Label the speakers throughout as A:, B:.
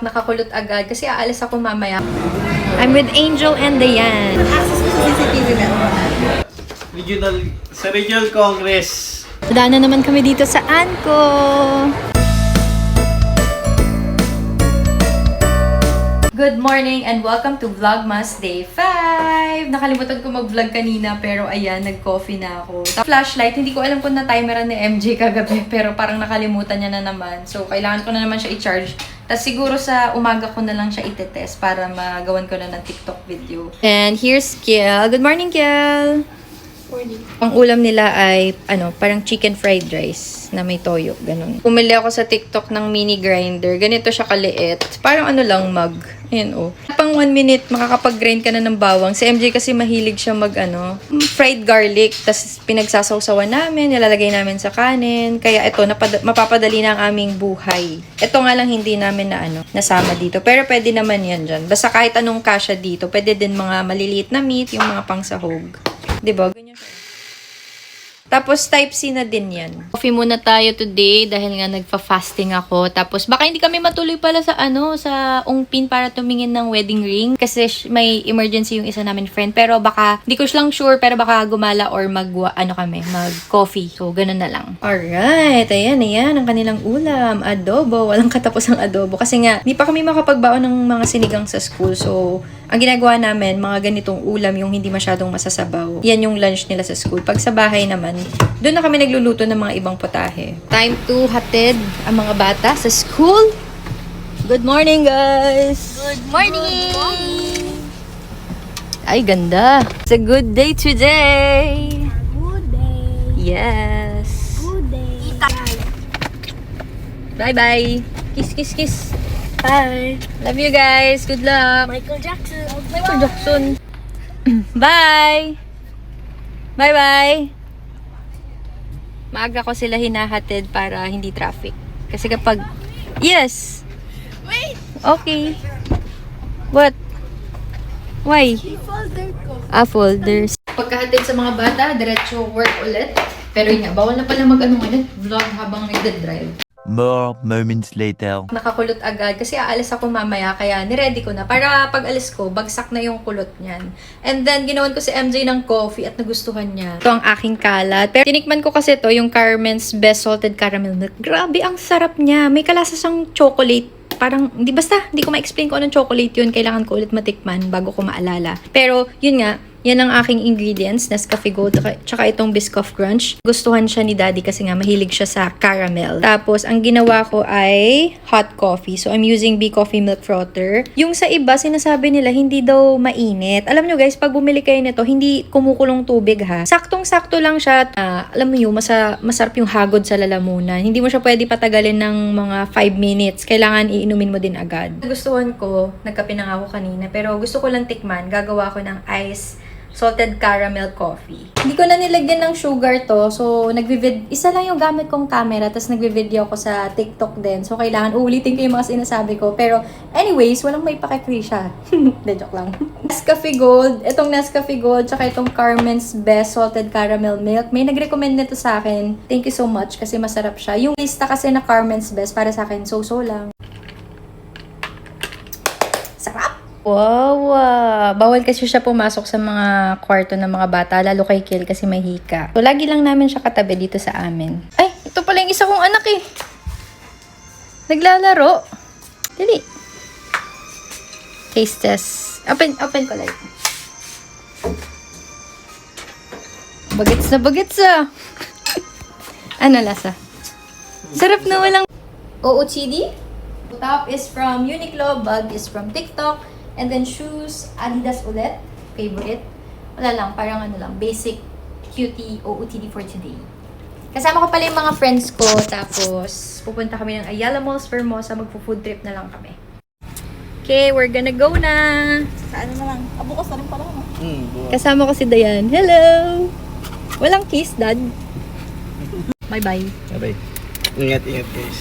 A: Nakakulot agad kasi aalis ako mamaya. I'm with Angel and Dayan.
B: Access ko sa CCTV meron.
C: Sa Regional Congress.
A: Daan na naman kami dito sa Anco. Good morning and welcome to Vlogmas Day 5! Nakalimutan ko mag-vlog kanina pero ayan, nag-coffee na ako. Flashlight, hindi ko alam kung na-timeran ni MJ kagabi pero parang nakalimutan niya na naman. So, kailangan ko na naman siya i-charge. Tapos siguro sa umaga ko na lang siya itetest para magawan ko na ng TikTok video. And here's Kiel. Good morning, Kiel!
B: Morning.
A: Ang ulam nila ay, parang chicken fried rice na may toyo, ganun. Pumili ako sa TikTok ng mini grinder. Ganito siya kaliit. Parang mug. Ayan, oh. Pang 1 minute, makakapag-grind ka na ng bawang. Si MJ kasi mahilig siya fried garlic. Tapos pinagsasawsawan namin, nilalagay namin sa kanin. Kaya ito, mapapadali na ang aming buhay. Ito nga lang hindi namin nasama dito. Pero pwede naman yan dyan. Basta kahit anong kasya dito, pwede din mga maliliit na meat, yung mga pangsahog. Diba? Ganyan siya. Tapos, type C na din yan. Coffee muna tayo today dahil nga nagfa-fasting ako. Tapos, baka hindi kami matuloy pala sa sa Ungpin para tumingin ng wedding ring. Kasi may emergency yung isa namin friend. Pero baka, hindi ko lang sure, pero baka gumala or mag-coffee. So, ganun na lang. Alright, ayan ang kanilang ulam. Adobo. Walang katapos ang adobo. Kasi nga, hindi pa kami makapagbaon ng mga sinigang sa school. So, ang ginagawa namin, mga ganitong ulam, yung hindi masyadong masasabaw. Yan yung lunch nila sa school. Pag sa bahay naman, doon na kami nagluluto ng mga ibang putahe. Time to hatid ang mga bata sa school. Good morning, guys!
B: Good morning!
A: Ay, ganda! It's a good day today!
B: Good day.
A: Yes!
B: Good day.
A: Bye-bye! Kiss, kiss, kiss!
B: Bye.
A: Love you guys! Good luck!
B: Michael Jackson.
A: Michael Jackson! Bye! Bye-bye! Maaga ko sila hinahatid para hindi traffic. Kasi kapag... Yes!
B: Wait!
A: Okay. What? Why?
B: Folder ko.
A: Folders. Pagkahatid sa mga bata, diretso work ulit. Pero yun nga, bawal na pala vlog habang nagde-drive.
D: More moments later.
A: Nakakulot agad kasi aalis ako mamaya kaya niready ko na para pag alis ko bagsak na yung kulot niyan. And then ginawan ko si MJ ng coffee at nagustuhan niya. Ito ang aking kalat. Pero tinikman ko kasi to yung Carmen's Best Salted Caramel Milk. Grabe ang sarap niya. May kalasa siyang chocolate. Parang, hindi ko ma-explain kung anong chocolate yun. Kailangan ko ulit matikman bago ko maalala. Pero, yun nga, yan ang aking ingredients, Nescafe Gold, tsaka itong Biscoff Crunch. Gustuhan siya ni Daddy kasi nga mahilig siya sa caramel. Tapos, ang ginawa ko ay hot coffee. So, I'm using B Coffee Milk Frother. Yung sa iba, sinasabi nila, hindi daw mainit. Alam nyo guys, pag bumili kayo nito, hindi kumukulong tubig ha. Saktong-sakto lang siya. Alam mo yun, masarap yung hagod sa lalamunan. Hindi mo siya pwede patagalin ng mga 5 minutes. Kailangan iinumin mo din agad. Gustuhan ko, nagkape na ako kanina, pero gusto ko lang tikman. Gagawa ko ng ice salted caramel coffee. Hindi ko na nilagyan ng sugar to. So, isa lang yung gamit kong camera. Tapos, nagvi-video ako sa TikTok din. So, kailangan uulitin ko yung mga sinasabi ko. Pero, anyways, walang may pakikrisya. De, joke lang. Nescafe Gold. Itong Nescafe Gold. Tsaka itong Carmen's Best Salted Caramel Milk. May nag-recommend nito sa akin. Thank you so much kasi masarap siya. Yung lista kasi na Carmen's Best para sa akin, so lang. Sarap! Wow! Bawal kasi siya pumasok sa mga kwarto ng mga bata, lalo kay Kiel kasi may hika. So, lagi lang namin siya katabi dito sa amin. Ay! Ito pala yung isa kong anak eh! Naglalaro! Dili! Taste test. Open ko lang. Bagets ah! Ano lasa? Sarap na walang OOTD. Top is from Uniqlo, bag is from TikTok. And then shoes, Adidas ulit. Favorite. Wala lang, parang basic cutie OOTD for today. Kasama ko pala yung mga friends ko. Tapos, pupunta kami ng Ayala Malls, Vermosa. Magpo-food trip na lang kami. Okay, we're gonna go na.
B: Saan na lang? Bukas na rin pala ako.
A: Kasama ko si Dayan. Hello! Walang kiss, Dad. Bye-bye.
C: Bye-bye. Ingat guys.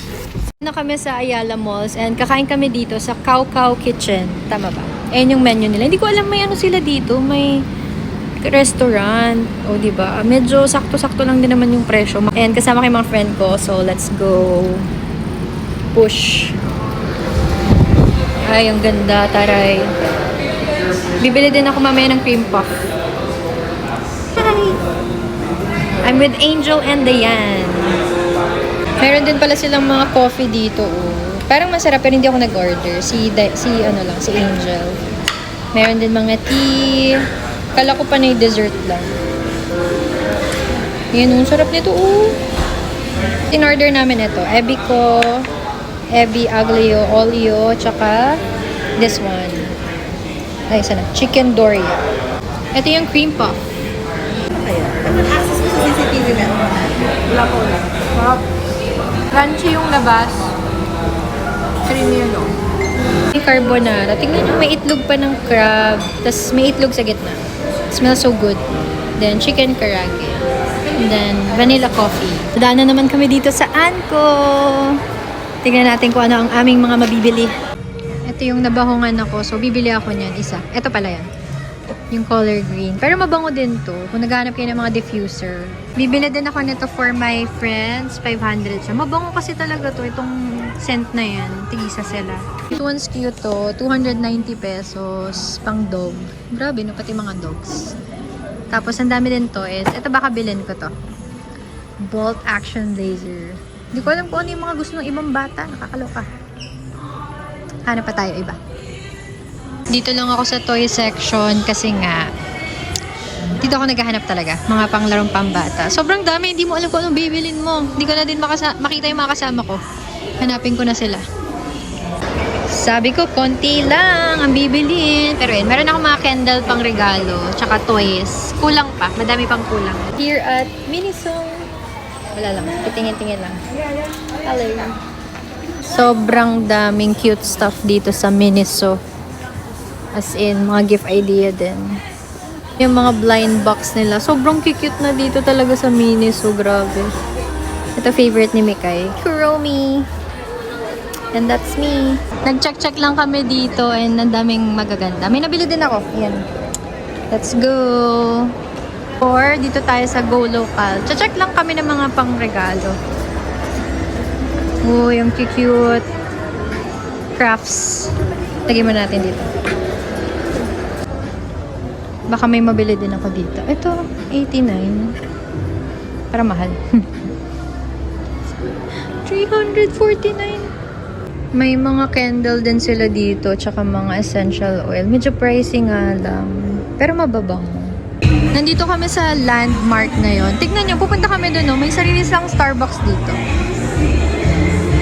A: Kami sa Ayala Malls and kakain kami dito sa Cow Cow Kitchen. Tama ba? Ayan yung menu nila. Hindi ko alam may sila dito. May restaurant. O, diba? Medyo sakto-sakto lang din naman yung presyo. And kasama kay mga friend ko. So, let's go. Push. Ay, ang ganda. Taray. Bibili din ako mamaya ng cream puff. Hi! I'm with Angel and Diane. Meron din pala silang mga coffee dito. Oh. Parang masarap pero hindi ako nag-order. Si Angel. Meron din mga tea. Kala ko pa na yung dessert lang. Yan, ang sarap nito. Oh. In-order namin ito. Ebi Aglio Olio, tsaka this one. Ay, isa na. Chicken Doria. Ito yung cream puff.
B: Access ko sa CCTV na. Wala ko lang.
A: Crunchy yung labas. Creamy yun, oh. May carbonara. Tingnan nyo, may itlog pa ng crab. Tapos may itlog sa gitna. Smells so good. Then, chicken karage. And then, vanilla coffee. Daan na naman kami dito sa Anko. Tingnan natin kung ano ang aming mga mabibili. Ito yung nabahungan ako. So, bibili ako niyan. Isa. Ito pala yan. Yung color green. Pero mabango din to. Kung naghahanap kayo ng mga diffuser. Bibili din ako nito for my friends. 500 siya. Mabango kasi talaga to. Itong scent na yan. Tigisa sila. This one's cute to. 290 pesos. Pang dog. Grabe no. Pati mga dogs. Tapos ang dami din to is, ito baka bilhin ko to. Bolt Action Laser. Hindi ko alam kung ano yung mga gusto ng ibang bata. Nakakaloka. Hanap pa tayo iba. Dito lang ako sa toy section kasi nga dito ako naghahanap talaga. Mga panglarong pambata. Sobrang dami. Hindi mo alam kung anong bibilin mo. Hindi ko na din makita yung mga kasama ko. Hanapin ko na sila. Sabi ko, konti lang ang bibilin. Pero yun, meron ako mga candle pang regalo. Tsaka toys. Kulang pa. Madami pang kulang. Here at Miniso. Wala lang. Titingin-tingin lang. Hello. Sobrang daming cute stuff dito sa Miniso. As in, mga gift idea din. Yung mga blind box nila. Sobrang cute na dito talaga sa Miniso. Grabe. Ito favorite ni Mikay. Kuromi. And that's me. Nag-check-check lang kami dito and ang daming magaganda. May nabili din ako. Yan. Let's go. Or dito tayo sa Go Local. Check lang kami ng mga pangregalo. Oh, yung cute crafts. Lagyan mo natin dito. Baka may mabili din ako dito. Ito, 89. Para mahal. 349. May mga candle din sila dito, tsaka mga essential oil. Medyo pricey nga lang. Pero mababango. Nandito kami sa landmark ngayon. Tignan nyo, pupunta kami doon, no? May sarili silang Starbucks dito.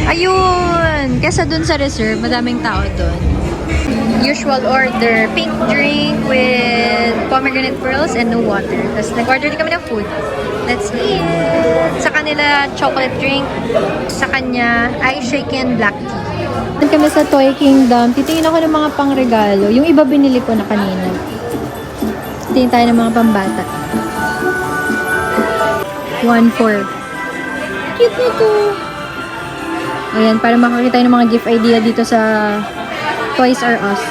A: Ayun! Kesa doon sa reserve, madaming tao doon. Usual order, pink drink with pomegranate pearls and no water. Tapos nag-order din kami ng food. Let's eat! Sa kanila, chocolate drink. Sa kanya, ice shaken black tea. Doon kami sa Toy Kingdom. Titingin ako ng mga pangregalo. Yung iba binili ko na kanina. Titingin tayo ng mga pambata. 1-4. Cute nito. Ayan, para makakita tayo ng mga gift idea dito sa Toys R Us.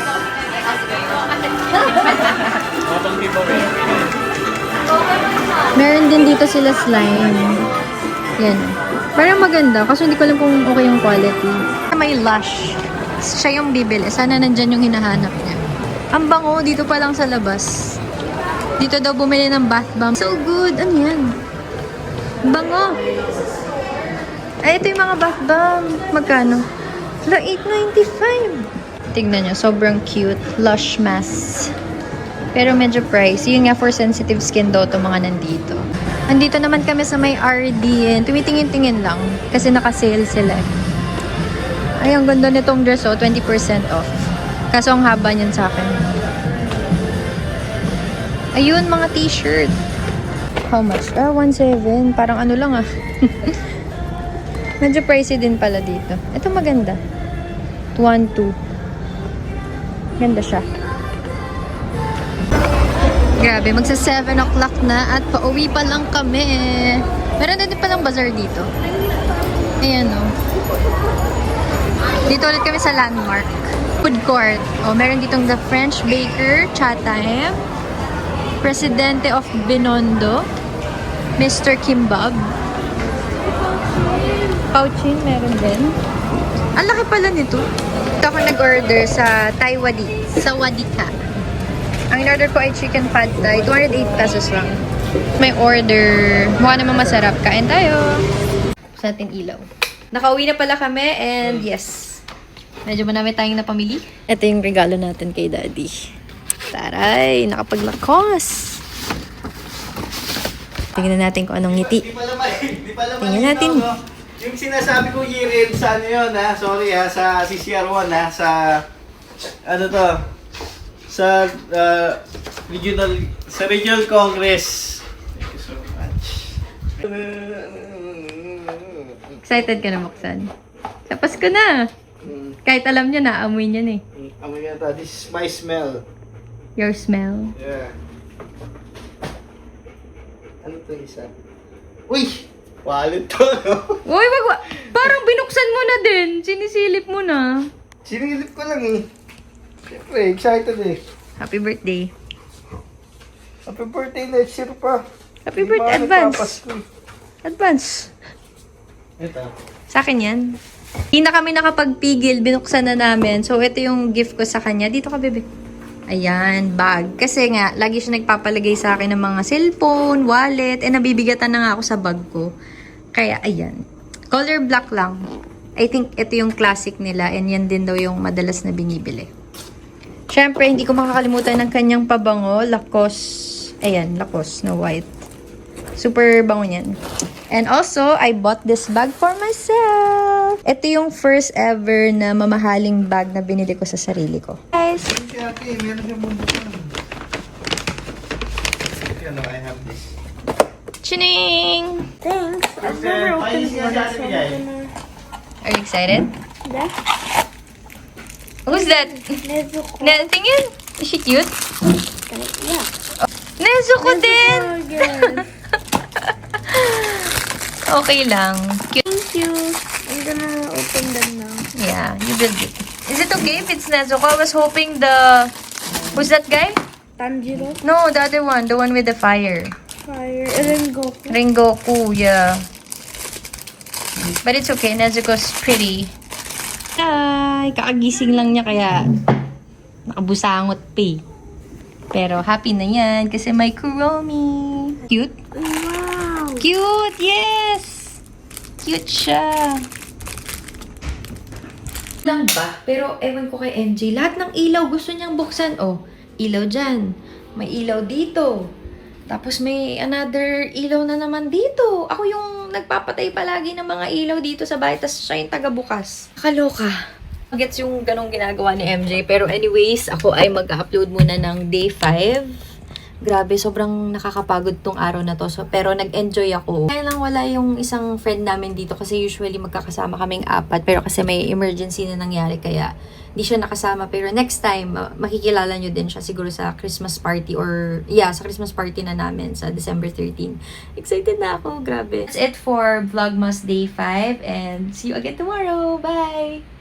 A: Meron din dito sila slime. Yan. Parang maganda. Kasi hindi ko alam kung okay yung quality. May Lush. Siya yung bibili. Sana nandyan yung hinahanap niya. Ang bango. Dito pa lang sa labas. Dito daw bumili ng bath bomb. So good. Ano yan? Bango. Ay, ito yung mga bath bomb. Magkano? Wala, $8.95. Tignan nyo. Sobrang cute. Lush mask. Pero medyo pricey. Yun nga for sensitive skin daw ito mga nandito. Andito naman kami sa may RD. Tumitingin-tingin lang. Kasi naka-sale sila. Ay, ang ganda nitong dress, oh. 20% off. Kaso ang haba niyan sa akin. Ayun, mga t-shirt. How much? 1.7. Parang ano lang, ah. Medyo pricey din pala dito. Ito maganda. 1.2. Ganda siya. Grabe, magsa 7 o'clock na at pauwi pa lang kami. Meron na din palang bazaar dito. Ayan, oh. Dito ulit kami sa landmark. Food court. Oh, meron ditong The French Baker, Chatham, Presidente of Binondo, Mr. Kimbab. Pouchin, meron din. Ang laki pala nito. Ito ako nag-order sa Thai Wadi. Sa Wadika. Ang in-order ko ay chicken pad thai. 208 pesos lang. May order. Mukha naman masarap. Kain tayo. Sa ating ilaw. Nakauwi na pala kami and yes. Medyo marami tayong napamili. Ito yung regalo natin kay Daddy. Taray! Nakapaglakos! Tingnan natin kung anong ngiti.
C: Di pala
A: Tingnan natin.
C: Yung sinasabi ko year-end sa ano yun ha, sorry ha, sa CCR1 ha, sa ano to, sa regional congress. Thank you so much.
A: Excited ka na, Moksan? Tapos ko na. Kahit alam niya na, amoy niya na eh.
C: Amoy nga to, this is my smell.
A: Your smell.
C: Yeah. Ano to isa? Uy! Wallet to, no?
A: Uy, wag. Parang binuksan mo na din. Sinisilip mo na.
C: Sinilip ko lang eh. Siyempre, excited eh.
A: Happy birthday.
C: Happy birthday next year pa.
A: Happy
C: Hindi pa
A: birthday,
C: ako
A: advance.
C: nagpapasko eh.
A: Advance.
C: Ito.
A: Sa akin yan. Hindi na kami nakapagpigil. Binuksan na namin. So, ito yung gift ko sa kanya. Dito ka, bebe. Ayan, bag. Kasi nga, lagi siya nagpapalagay sa akin ng mga cellphone, wallet, nabibigatan na nga ako sa bag ko. Kaya, ayan. Color black lang. I think ito yung classic nila and yan din daw yung madalas na binibili. Siyempre, hindi ko makakalimutan ng kanyang pabango. Lacoste. Ayan, Lacoste na white. Super bango niyan. And also, I bought this bag for myself. Ito yung first ever na mamahaling bag na binili ko sa sarili ko. Guys!
C: Si ate, meron siyang mundo pa. Ano, I have this.
A: Chining!
B: Thanks. I've never opened one, so I'm gonna...
A: Are you excited?
B: That?
A: Who's that?
B: Nezuko.
A: Tingin! Is she cute?
B: Yeah.
A: Nezuko din!
B: Yes.
A: Okay lang. Cute.
B: Thank you. I'm gonna open them now.
A: Yeah, you will be. Is it okay if it's Nezuko? I was hoping the... Who's that guy?
B: Tanjiro.
A: No, the other one. The one with the fire.
B: Fire. Rengoku.
A: Rengoku, yeah. But it's okay. Nezuko's pretty. Ay, kakagising lang niya kaya nakabusangot pa eh. Pero happy na yan kasi may Kuromi. Cute?
B: Wow.
A: Cute! Yes! Cute siya. Lang ba? Pero ewan ko kay MJ, lahat ng ilaw gusto niyang buksan. Oh, ilaw dyan. May ilaw dito. Tapos may another ilaw na naman dito. Ako yung nagpapatay palagi ng mga ilaw dito sa bahay. Tapos siya yung taga-bukas. Kaloka. Gets yung ganong ginagawa ni MJ. Pero anyways, ako ay mag-upload muna ng day 5. Grabe, sobrang nakakapagod tong araw na to. So, pero nag-enjoy ako. Kaya lang wala yung isang friend namin dito kasi usually magkakasama kaming 4. Pero kasi may emergency na nangyari kaya di siya nakasama. Pero next time, makikilala nyo din siya siguro sa Christmas party or sa Christmas party na namin sa December 13. Excited na ako, grabe. That's it for Vlogmas Day 5 and see you again tomorrow. Bye!